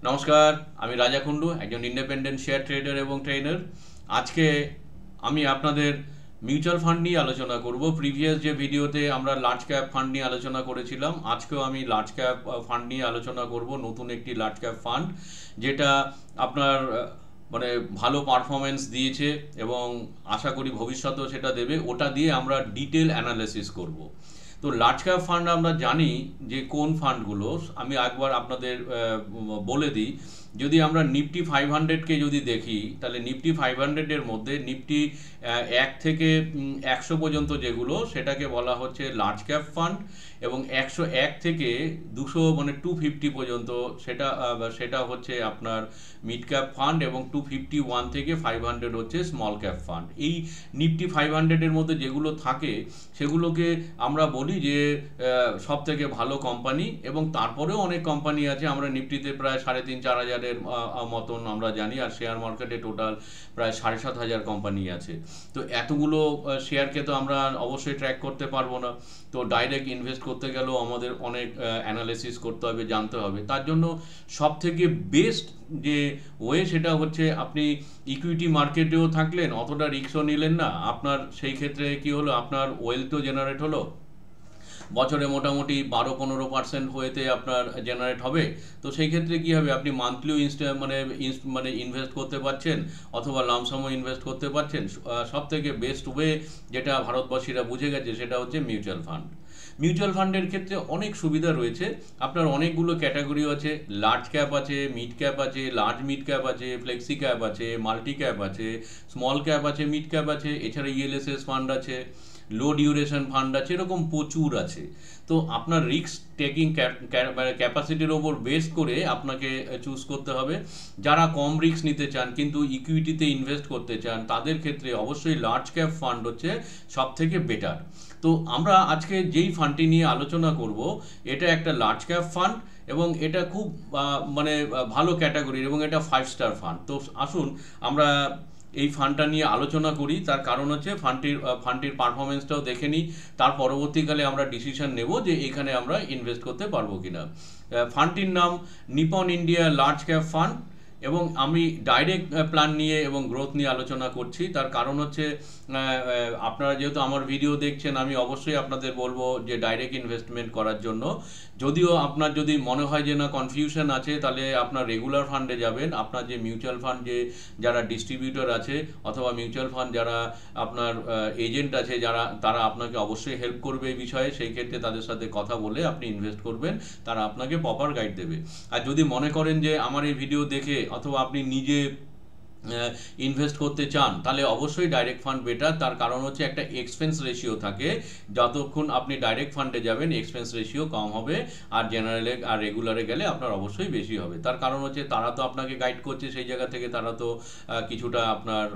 নমস্কার, আমি রাজা কুন্ডু, একজন ইন্ডিপেন্ডেন্ট শেয়ার ট্রেডার এবং ট্রেনার। আজকে আমি আপনাদের মিউচুয়াল ফান্ড নিয়ে আলোচনা করব। প্রিভিয়াস যে ভিডিওতে আমরা লার্জ ক্যাপ ফান্ড নিয়ে আলোচনা করেছিলাম, আজকেও আমি লার্জ ক্যাপ ফান্ড নিয়ে আলোচনা করব। নতুন একটি লার্জ ক্যাপ ফান্ড যেটা আপনার মানে ভালো পারফরমেন্স দিয়েছে এবং আশা করি ভবিষ্যতেও সেটা দেবে। ওটা দিয়ে আমরা ডিটেল অ্যানালিসিস করব। তো লার্জ ক্যাপ ফান্ড আমরা জানি যে কোন ফান্ডগুলো, আমি একবার আপনাদের বলে দিই। যদি আমরা নিফটি 500কে যদি দেখি, তাহলে নিফটি 500-এর মধ্যে নিফটি 1 থেকে 100 পর্যন্ত যেগুলো, সেটাকে বলা হচ্ছে লার্জ ক্যাপ ফান্ড। এবং 101 থেকে 200 মানে 250 পর্যন্ত সেটা হচ্ছে আপনার মিড ক্যাপ ফান্ড। এবং 251 থেকে 500 হচ্ছে স্মল ক্যাপ ফান্ড। এই নিফটি 500-এর মধ্যে যেগুলো থাকে সেগুলোকে আমরা বলি যে সব থেকে ভালো কোম্পানি। এবং তারপরেও অনেক কোম্পানি আছে, আমরা নিফটিতে প্রায় 3,500-4 হাজারের মতন আমরা জানি, আর শেয়ার মার্কেটে টোটাল প্রায় 7,500 কোম্পানি আছে। তো এতগুলো শেয়ারকে তো আমরা অবশ্যই ট্র্যাক করতে পারবো না। তো ডাইরেক্ট ইনভেস্ট করতে গেলেও আমাদের অনেক অ্যানালিসিস করতে হবে, জানতে হবে। তার জন্য সব থেকে বেস্ট যে ওয়ে সেটা হচ্ছে, আপনি ইকুইটি মার্কেটেও থাকলেন, অতটা রিস্কও নিলেন না, আপনার সেই ক্ষেত্রে কি হলো, আপনার ওয়েলথও জেনারেট হলো। বছরে মোটামুটি 12-15% হয়েতে আপনার জেনারেট হবে। তো সেই ক্ষেত্রে কি হবে, আপনি মান্থলিও মানে ইনভেস্ট করতে পারছেন, অথবা লামসামও ইনভেস্ট করতে পারছেন। সব থেকে বেস্ট ওয়ে যেটা ভারতবাসীরা বুঝে গেছে সেটা হচ্ছে মিউচুয়াল ফান্ড। মিউচুয়াল ফান্ডের ক্ষেত্রে অনেক সুবিধা রয়েছে। আপনার অনেকগুলো ক্যাটাগরি আছে, লার্জ ক্যাপ আছে, মিড ক্যাপ আছে, লার্জ মিড ক্যাপ আছে, ফ্লেক্সি ক্যাপ আছে, মাল্টি ক্যাপ আছে, স্মল ক্যাপ আছে, মিড ক্যাপ আছে, এছাড়া ইএলএসএস ফান্ড আছে, লো ডিউরেশন ফান্ড আছে, এরকম প্রচুর আছে। তো আপনার রিস্ক টেকিং ক্যাপাসিটির ওপর বেস করে আপনাকে চুজ করতে হবে। যারা কম রিস্ক নিতে চান কিন্তু ইকুইটিতে ইনভেস্ট করতে চান, তাদের ক্ষেত্রে অবশ্যই লার্জ ক্যাপ ফান্ড হচ্ছে সব থেকে বেটার। তো আমরা আজকে যেই ফান্ডটি নিয়ে আলোচনা করব, এটা একটা লার্জ ক্যাপ ফান্ড এবং এটা খুব ভালো ক্যাটাগরির, এবং এটা 5 স্টার ফান্ড। তো আসুন আমরা এই ফান্ডটা নিয়ে আলোচনা করি। তার কারণ হচ্ছে ফান্ডটির পারফরমেন্সটাও দেখে নিই, তার পরবর্তীকালে আমরা ডিসিশন নেব যে এখানে আমরা ইনভেস্ট করতে পারবো কিনা। ফান্ডটির নাম Nipon India large cap fund. এবং আমি ডাইরেক্ট প্ল্যান নিয়ে এবং গ্রোথ নিয়ে আলোচনা করছি। তার কারণ হচ্ছে আপনারা যেহেতু আমার ভিডিও দেখছেন, আমি অবশ্যই আপনাদের বলবো যে ডাইরেক্ট ইনভেস্টমেন্ট করার জন্য। যদিও আপনার যদি মনে হয় যে না কনফিউশন আছে, তাহলে আপনার রেগুলার ফান্ডে যাবেন। আপনার যে মিউচুয়াল ফান্ড যারা ডিস্ট্রিবিউটর আছে, অথবা মিউচুয়াল ফান্ড যারা আপনার এজেন্ট আছে, তারা আপনাকে অবশ্যই হেল্প করবে এই বিষয়ে। সেই ক্ষেত্রে তাদের সাথে কথা বলে আপনি ইনভেস্ট করবেন, তারা আপনাকে প্রপার গাইড দেবে। আর যদি মনে করেন যে আমার এই ভিডিও দেখে অথবা আপনি নিজে ইনভেস্ট করতে চান, তাহলে অবশ্যই ডাইরেক্ট ফান্ড বেটার। তার কারণ হচ্ছে একটা এক্সপেন্স রেশিও থাকে, যতক্ষণ আপনি ডাইরেক্ট ফান্ডে যাবেন এক্সপেন্স রেশিও কম হবে, আর জেনারেলে আর রেগুলারে গেলে আপনার অবশ্যই বেশি হবে। তার কারণ হচ্ছে তারা তো আপনাকে গাইড করছে, সেই জায়গা থেকে তারা তো কিছুটা আপনার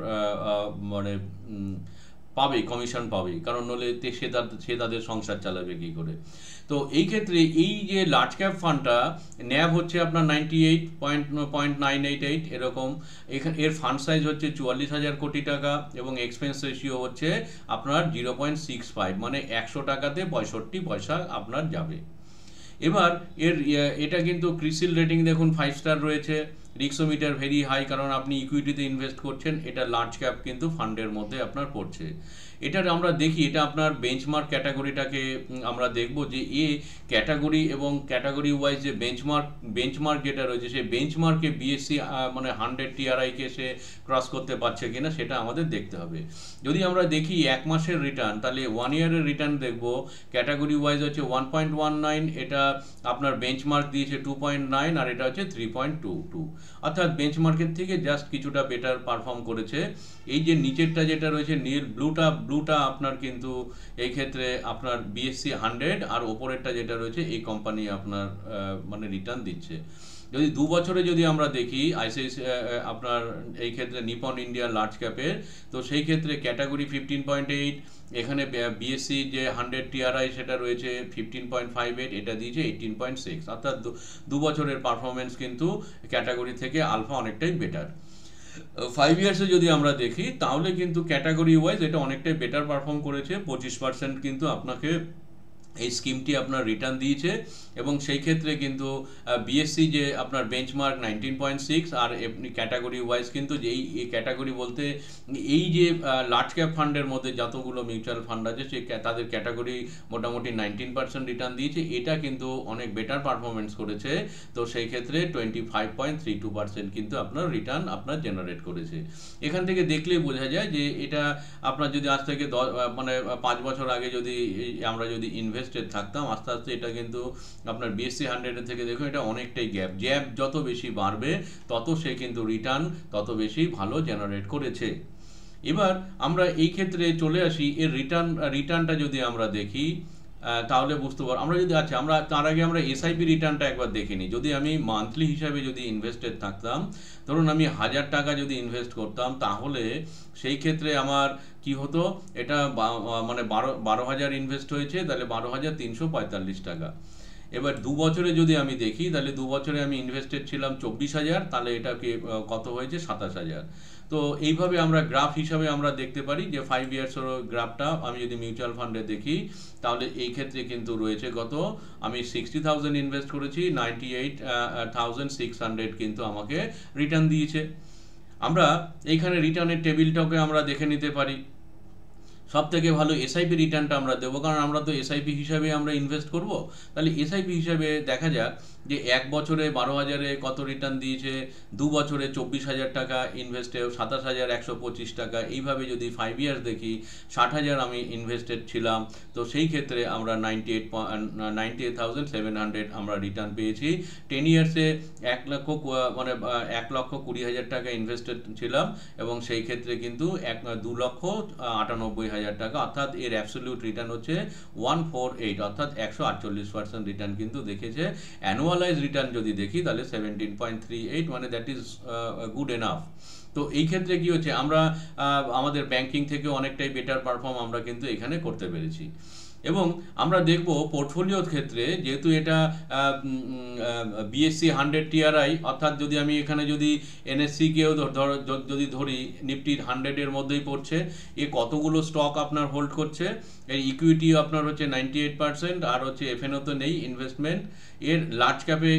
মানে পাবেই, কমিশন পাবেই, কারণ নলে সে তাদের সংসার চালাবে কী করে। তো এই ক্ষেত্রে এই যে লার্জ ক্যাপ ফান্ডটা, ন্যাব হচ্ছে আপনার 98.988 এরকম। এর ফান্ড সাইজ হচ্ছে 44,000 কোটি টাকা, এবং এক্সপেন্স রেশিও হচ্ছে আপনার 0.65, মানে 100 টাকাতে 65 পয়সা আপনার যাবে। এবার এটা কিন্তু ক্রিসিল রেটিং দেখুন 5 স্টার রয়েছে। রিস্কোমিটার ভেরি হাই, কারণ আপনি ইকুইটিতে ইনভেস্ট করছেন। এটা লার্জ ক্যাপ কিন্তু ফান্ডের মধ্যে আপনার পড়ছে। এটার আমরা দেখি, এটা আপনার বেঞ্চমার্ক ক্যাটাগরিটাকে আমরা দেখব যে ক্যাটাগরি এবং ক্যাটাগরি ওয়াইজ যে বেঞ্চমার্ক যেটা রয়েছে, সেই বেঞ্চমার্কে বিএসসি মানে 100 টিআরআইকে সে ক্রস করতে পারছে কিনা সেটা আমাদের দেখতে হবে। যদি আমরা দেখি 1 মাসের রিটার্ন, তাহলে 1 ইয়ারের রিটার্ন দেখব। ক্যাটাগরি ওয়াইজ হচ্ছে 1.19, এটা আপনার বেঞ্চমার্ক দিয়েছে 2.9, আর এটা হচ্ছে 3.22, অর্থাৎ বেঞ্চমার্কের থেকে জাস্ট কিছুটা বেটার পারফর্ম করেছে। এই যে নিচেরটা যেটা রয়েছে নীল ব্লুটা আপনার কিন্তু এই ক্ষেত্রে আপনার বিএসসি 100, আর ওপরেরটা যেটা রয়েছে এই কোম্পানি আপনার মানে রিটার্ন দিচ্ছে। যদি 2 বছরে যদি আমরা দেখি আপনার এই ক্ষেত্রে নিপন ইন্ডিয়া লার্জ ক্যাপের, তো সেই ক্ষেত্রে ক্যাটাগরি 15.8, এখানে বিএসসি যে 100 টিআরআই সেটা রয়েছে 15.58, এটা দিয়েছে 18.6, অর্থাৎ 2 বছরের পারফরমেন্স কিন্তু ক্যাটাগরি থেকে আলফা অনেকটাই বেটার। 5 ইয়ার্সে যদি আমরা দেখি, তাহলে কিন্তু ক্যাটাগরি ওয়াইজ এটা অনেকটাই বেটার পারফর্ম করেছে। 25% কিন্তু আপনাকে এই স্কিমটি আপনার রিটার্ন দিয়েছে এবং সেই ক্ষেত্রে কিন্তু বিএসসি যে আপনার বেঞ্চমার্ক 19.6 আর এমনি ক্যাটাগরি ওয়াইজ কিন্তু যেই এই ক্যাটাগরি বলতে এই যে লার্জ ক্যাপ ফান্ডের মধ্যে যতগুলো মিউচুয়াল ফান্ড আছে সেই তাদের ক্যাটাগরি মোটামুটি 19% রিটার্ন দিয়েছে, এটা কিন্তু অনেক বেটার পারফরমেন্স করেছে। তো সেই ক্ষেত্রে 25.32% কিন্তু আপনার রিটার্ন আপনার জেনারেট করেছে। এখান থেকে দেখলেই বোঝা যায় যে এটা আপনার যদি আজ থেকে 5 বছর আগে যদি আমরা যদি ইনভেস্টেড থাকতাম, আস্তে আস্তে এটা কিন্তু আপনার বিএসসি 100 থেকে দেখুন এটা অনেকটাই গ্যাপ যত বেশি বাড়বে তত সে কিন্তু রিটার্ন তত বেশি ভালো জেনারেট করেছে। এবার আমরা এই ক্ষেত্রে চলে আসি এর রিটার্নটা যদি আমরা দেখি তাহলে বুঝতে পারবো। আমরা যদি আমরা তার আগে আমরা এসআইপি রিটার্নটা একবার দেখে নিই। যদি আমি মান্থলি হিসাবে যদি ইনভেস্টেড থাকতাম, ধরুন আমি 1000 টাকা যদি ইনভেস্ট করতাম, তাহলে সেই ক্ষেত্রে আমার কি হতো, এটা মানে 12,000 ইনভেস্ট হয়েছে, তাহলে 12,345 টাকা। এবার 2 বছরে যদি আমি দেখি, তাহলে 2 বছরে আমি ইনভেস্টেড ছিলাম 24,000, তাহলে এটা কত হয়েছে 27,000। তো এইভাবে আমরা গ্রাফ হিসাবে আমরা দেখতে পারি যে 5 ইয়ার্সের গ্রাফটা আমি যদি মিউচুয়াল ফান্ডে দেখি, তাহলে এই ক্ষেত্রে কিন্তু রয়েছে আমি 60,000 ইনভেস্ট করেছি, 98,600 কিন্তু আমাকে রিটার্ন দিয়েছে। আমরা এইখানে রিটার্নের টেবিলটাকে আমরা দেখে নিতে পারি। সব থেকে ভালো এসআইপি রিটার্নটা আমরা দেবো, কারণ আমরা তো এসআইপি হিসাবে আমরা ইনভেস্ট করব। তাহলে এসআইপি হিসাবে দেখা যাক যে 1 বছরে 12,000-এ কত রিটার্ন দিয়েছে, 2 বছরে 24,000 টাকা ইনভেস্টে 27,125 টাকা। এইভাবে যদি 5 ইয়ার্স দেখি, 60,000 আমি ইনভেস্টেড ছিলাম, তো সেই ক্ষেত্রে আমরা 98,700 আমরা রিটার্ন পেয়েছি। 10 ইয়ার্সে 1,20,000 টাকা ইনভেস্টেড ছিলাম এবং সেই ক্ষেত্রে কিন্তু 2,98,000 টাকা, অর্থাৎ এর অ্যাবসলিউট রিটার্ন হচ্ছে 148, অর্থাৎ 148% রিটার্ন কিন্তু দেখেছে। অ্যানুয়ালাইজ রিটার্ন যদি দেখি তাহলে 17.38, মানে দ্যাট ইজ গুড এনাফ। তো এই ক্ষেত্রে কি হচ্ছে, আমরা আমাদের ব্যাংকিং থেকে অনেকটাই বেটার পারফর্ম আমরা কিন্তু এখানে করতে পেরেছি। এবং আমরা দেখব পোর্টফোলিওর ক্ষেত্রে, যেহেতু এটা বিএসসি 100 টিআরআই, অর্থাৎ যদি আমি এখানে যদি এনএসসিকেও যদি ধরি, নিফটির 100-এর মধ্যেই পড়ছে, এ কতগুলো স্টক আপনার হোল্ড করছে, এর ইকুইটি আপনার হচ্ছে 98%, আর হচ্ছে এফএনও তো নেই ইনভেস্টমেন্ট। এর লার্জ ক্যাপে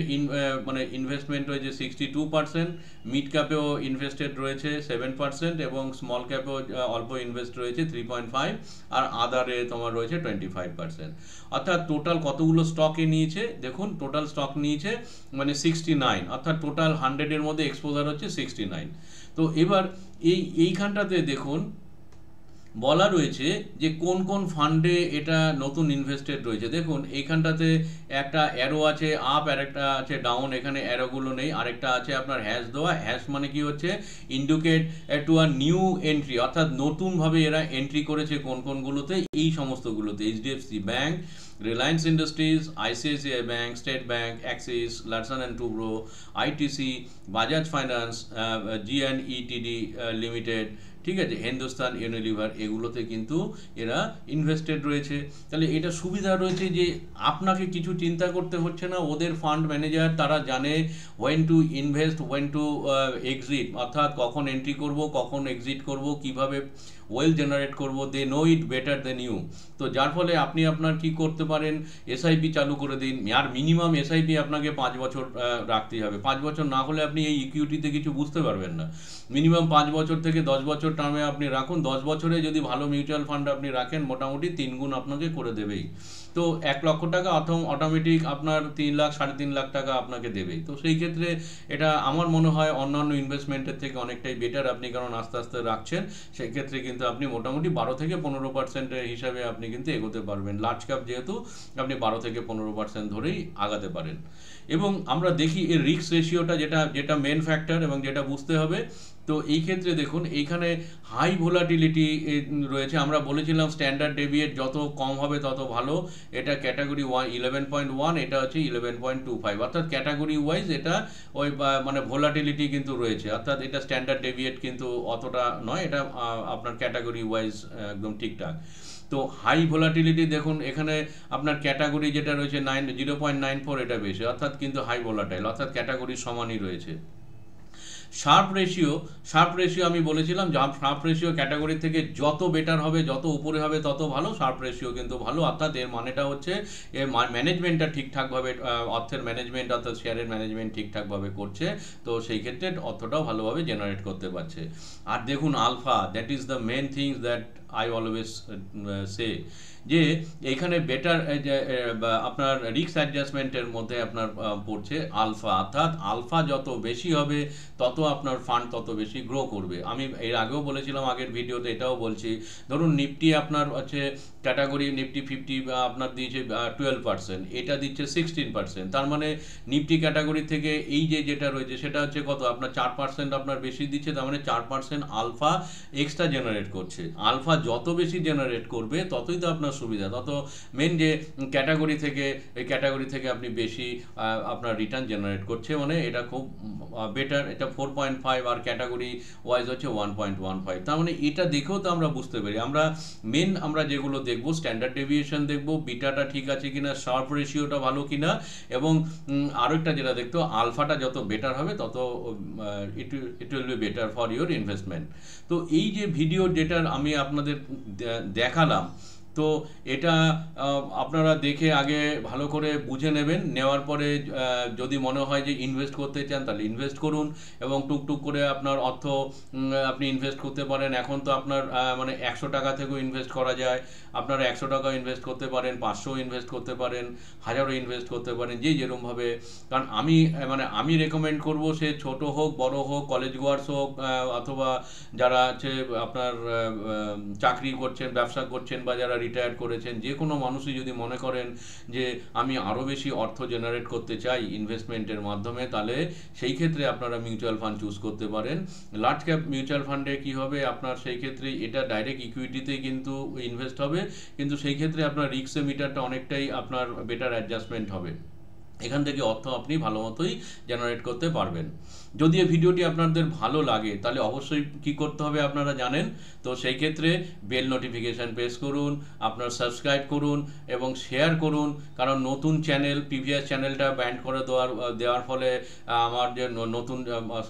মানে ইনভেস্টমেন্ট রয়েছে 62%, মিড ক্যাপেও ইনভেস্টেড রয়েছে 7%, এবং স্মল ক্যাপেও অল্প ইনভেস্ট রয়েছে 3.5, আর আদারে তোমার রয়েছে 25%। অর্থাৎ টোটাল কতগুলো স্টকে নিয়েছে দেখুন, টোটাল স্টক নিয়েছে মানে 69, অর্থাৎ টোটাল 100-এর মধ্যে এক্সপোজার হচ্ছে 69। তো এবার এইখানটাতে দেখুন বলা রয়েছে যে কোন কোন ফান্ডে এটা নতুন ইনভেস্টেড রয়েছে। দেখুন এইখানটাতে একটা অ্যারো আছে আপ, আর একটা আছে ডাউন, এখানে অ্যারোগুলো নেই। আরেকটা আছে আপনার হ্যাশ দেওয়া, হ্যাশ মানে কি হচ্ছে, indicate to a new entry, অর্থাৎ নতুনভাবে এরা এন্ট্রি করেছে কোন কোনগুলোতে, এই সমস্তগুলোতে HDFC bank, Reliance Industries, ICICI bank, State bank, Axis, Larsen and Toubro, ITC, Bajaj finance, GNETD limited, ঠিক আছে, হিন্দুস্তান ইউনিলিভার, এগুলোতে কিন্তু এরা ইনভেস্টেড রয়েছে। তাহলে এটা সুবিধা রয়েছে যে আপনাকে কিছু চিন্তা করতে হচ্ছে না, ওদের ফান্ড ম্যানেজার তারা জানে went to invest, went to exit, অর্থাৎ কখন এন্ট্রি করব, কখন এক্সিট করব, কিভাবে ওয়েল জেনারেট করব, they know it better than you. তো যার ফলে আপনি আপনার কি করতে পারেন, এসআইপি চালু করে দিন। আর মিনিমাম এসআইপি আপনাকে 5 বছর রাখতেই হবে। 5 বছর না হলে আপনি এই ইকুইটিতে কিছু বুঝতে পারবেন না। মিনিমাম 5 বছর থেকে 10 বছর টার্মে আপনি রাখুন। 10 বছরে যদি ভালো মিউচুয়াল ফান্ড আপনি রাখেন, মোটামুটি 3 গুণ আপনাকে করে দেবেই। তো 1 লক্ষ টাকা অটোমেটিক আপনার 3 লাখ 3.5 লাখ টাকা আপনাকে দেবেই। তো সেই ক্ষেত্রে এটা আমার মনে হয় অন্যান্য ইনভেস্টমেন্টের থেকে অনেকটাই বেটার আপনি, কারণ আস্তে আস্তে রাখছেন, সেই ক্ষেত্রে কিন্তু আপনি মোটামুটি 12 থেকে 15% হিসাবে আপনি কিন্তু এগোতে পারবেন। লার্জ ক্যাপ যেহেতু আপনি 12 থেকে 15% ধরেই আগাতে পারেন। এবং আমরা দেখি এর রিস্ক রেশিওটা, যেটা মেন ফ্যাক্টর এবং যেটা বুঝতে হবে। তো এই ক্ষেত্রে দেখুন এইখানে হাই ভোলাটিলিটি রয়েছে। আমরা বলেছিলাম স্ট্যান্ডার্ড ডেভিয়েট যত কম হবে তত ভালো। এটা ক্যাটাগরি 11.1, এটা হচ্ছে 11.25, অর্থাৎ ক্যাটাগরি ওয়াইজ এটা ওই মানে ভোলাটিলিটি কিন্তু রয়েছে, অর্থাৎ এটা স্ট্যান্ডার্ড ডেভিয়েট কিন্তু অতটা নয়, এটা আপনার ক্যাটাগরি ওয়াইজ একদম ঠিকঠাক। তো হাই ভোলাটিলিটি দেখুন এখানে আপনার ক্যাটাগরি যেটা রয়েছে 0.94, এটা বেশি, অর্থাৎ কিন্তু হাই ভোলাটাইল, অর্থাৎ ক্যাটাগরি সমানই রয়েছে। শার্প রেশিও আমি বলেছিলাম, শার্প রেশিও ক্যাটাগরি থেকে যত বেটার হবে, যত উপরে হবে তত ভালো। শার্প রেশিও কিন্তু ভালো, অর্থাৎ এর মানেটা হচ্ছে এর ম্যানেজমেন্টটা ঠিকঠাকভাবে, অর্থের ম্যানেজমেন্ট অর্থাৎ শেয়ারের ম্যানেজমেন্ট ঠিকঠাকভাবে করছে, তো সেই ক্ষেত্রে অর্থটাও ভালোভাবে জেনারেট করতে পারছে। আর দেখুন alpha, that is the main things that I always say, যে এইখানে বেটার আপনার রিস্ক অ্যাডজাস্টমেন্টের মধ্যে আপনার পড়ছে আলফা, অর্থাৎ আলফা যত বেশি হবে তত আপনার ফান্ড তত বেশি গ্রো করবে। আমি এর আগেও বলেছিলাম, আগের ভিডিওতে এটাও বলছি, ধরুন নিফটি আপনার হচ্ছে ক্যাটাগরি নিফটি 50 আপনার দিয়েছে 12%, এটা দিচ্ছে 16%, তার মানে নিফটি ক্যাটাগরি থেকে এই যেটা রয়েছে সেটা হচ্ছে কত, আপনার 4% আপনার বেশি দিচ্ছে, তার মানে 4% আলফা এক্সট্রা জেনারেট করছে। আলফা যত বেশি জেনারেট করবে ততই তো আপনার সুবিধা, তত মেন যে ক্যাটাগরি থেকে, এই ক্যাটাগরি থেকে আপনি বেশি আপনার রিটার্ন জেনারেট করছে, মানে এটা খুব বেটার। এটা 4.5 আর ক্যাটাগরি ওয়াইজ হচ্ছে 1.15, তার মানে এটা দেখেও তো আমরা বুঝতে পারি। আমরা যেগুলো দেখবো, স্ট্যান্ডার্ড ডেভিয়েশন দেখবো, বিটাটা ঠিক আছে কিনা, শার্প রেশিওটা ভালো কিনা, এবং আরও একটা যেটা দেখতো, আলফাটা যত বেটার হবে তত it will be better for your investment. তো এই যে ভিডিও যেটা আমি আপনাদের দেখালাম, তো এটা আপনারা দেখে আগে ভালো করে বুঝে নেবেন, নেওয়ার পরে যদি মনে হয় যে ইনভেস্ট করতে চান তাহলে ইনভেস্ট করুন, এবং টুকটুক করে আপনার অর্থ আপনি ইনভেস্ট করতে পারেন। এখন তো আপনার মানে 100 টাকা থেকেও ইনভেস্ট করা যায়, আপনারা 100 টাকা ইনভেস্ট করতে পারেন, 500 ইনভেস্ট করতে পারেন, 1000 ইনভেস্ট করতে পারেন, যে যেরকমভাবে। কারণ আমি রেকমেন্ড করব, সে ছোট হোক বড় হোক, কলেজ গোয়ার্স হোক, অথবা যারা হচ্ছে আপনার চাকরি করছেন, ব্যবসা করছেন, বা যারা রিটায়ার করেছেন, যে কোনো মানুষই যদি মনে করেন যে আমি আরও বেশি অর্থ জেনারেট করতে চাই ইনভেস্টমেন্টের মাধ্যমে, তাহলে সেই ক্ষেত্রে আপনারা মিউচুয়াল ফান্ড চুজ করতে পারেন। লার্জ ক্যাপ মিউচুয়াল ফান্ডে কি হবে, আপনার সেই ক্ষেত্রে এটা ডাইরেক্ট ইকুইটিতেই কিন্তু ইনভেস্ট হবে, কিন্তু সেই ক্ষেত্রে আপনার রিস্ক মিটারটা অনেকটাই আপনার বেটার অ্যাডজাস্টমেন্ট হবে, এখান থেকে অর্থ আপনি ভালো মতোই জেনারেট করতে পারবেন। যদি এই ভিডিওটি আপনাদের ভালো লাগে তাহলে অবশ্যই কি করতে হবে আপনারা জানেন, তো সেই ক্ষেত্রে বেল নোটিফিকেশান প্রেস করুন, আপনার সাবস্ক্রাইব করুন এবং শেয়ার করুন, কারণ নতুন চ্যানেল, প্রিভিয়াস চ্যানেলটা ব্যান্ড করে দেওয়ার ফলে আমার যে নতুন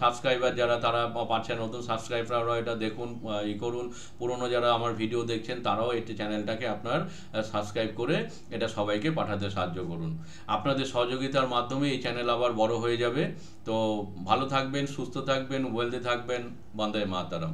সাবস্ক্রাইবার যারা, তারা পাচ্ছে, নতুন সাবস্ক্রাইবাররা এটা দেখুন, করুন। পুরনো যারা আমার ভিডিও দেখছেন তারাও এই চ্যানেলটাকে আপনার সাবস্ক্রাইব করে এটা সবাইকে পাঠাতে সাহায্য করুন। আপনাদের সহযোগিতার মাধ্যমে এই চ্যানেল আবার বড় হয়ে যাবে। তো ভালো থাকবেন, সুস্থ থাকবেন, ওয়েলথে থাকবেন। বন্দে মাতরম।